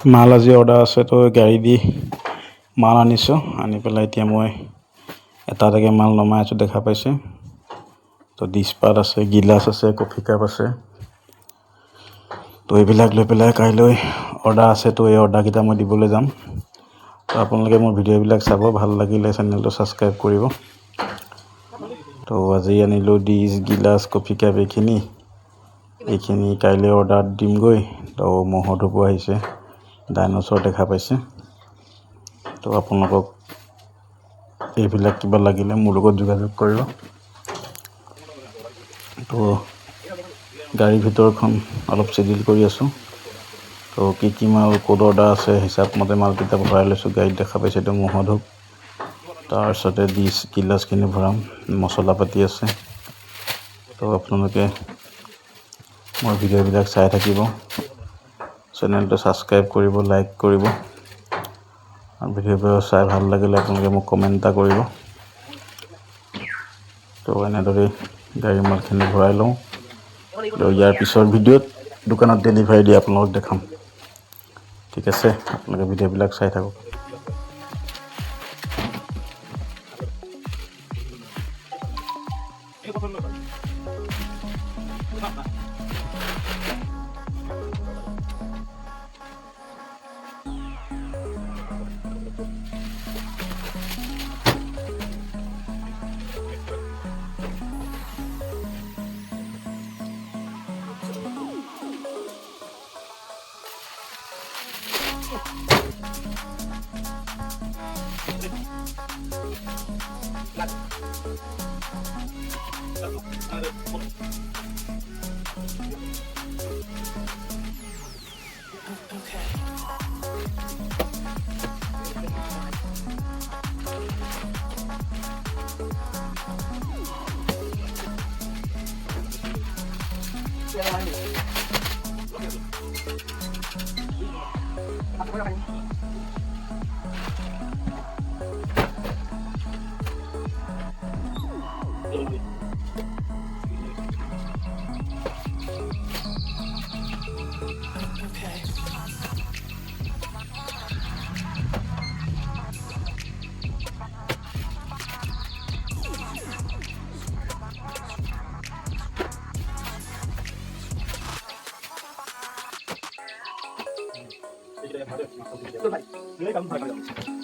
মাল আজি অৰ্ডাৰ আছে তো গাড়ী দি মাল আনিছোঁ আনি পেলাই এতিয়া মই এটা এটাকৈ মাল নমাই আছোঁ দেখা পাইছে তো ডিছপাত আছে গিলাচ আছে কফি কাপ আছে তো এইবিলাক লৈ পেলাই কাইলৈ অৰ্ডাৰ আছে তো এই অৰ্ডাৰকেইটা মই দিবলৈ যাম তো আপোনালোকে মোৰ ভিডিঅ'বিলাক চাব ভাল লাগিলে চেনেলটো ছাবস্ক্ৰাইব কৰিব তো আজি আনিলোঁ ডিছ গিলাচ কফি কাপ এইখিনি কাইলৈ অৰ্ডাৰ দিমগৈ তো মহৰ ধূপ আহিছে ডাইনছৰ দেখা পাইছে তো আপোনালোকক এইবিলাক কিবা লাগিলে মোৰ লগত যোগাযোগ কৰিব তো গাড়ীৰ ভিতৰখন অলপ চিডিল কৰি আছোঁ তো কি মাল ক'ত অৰ্ডাৰ আছে হিচাপমতে মালকেইটা ভৰাই লৈছোঁ গাড়ীত দেখা পাইছে এইটো মহৰ ধূপ তাৰপিছতে ডিছ গিলাচখিনি ভৰাম মছলা পাতি আছে তো আপোনালোকে মোৰ ভিডিঅ'বিলাক চাই থাকিব চেনেলটো ছাবস্ক্ৰাইব কৰিব লাইক কৰিব আৰু ভিডিঅ'বোৰ চাই ভাল লাগিলে আপোনালোকে মোক কমেণ্ট এটা কৰিব তো এনেদৰে গাড়ীৰ মালখিনি ভৰাই লওঁ তো ইয়াৰ পিছৰ ভিডিঅ'ত দোকানত ডেলিভাৰী দি আপোনালোকক দেখাম ঠিক আছে আপোনালোকে ভিডিঅ'বিলাক চাই থাকক ভাই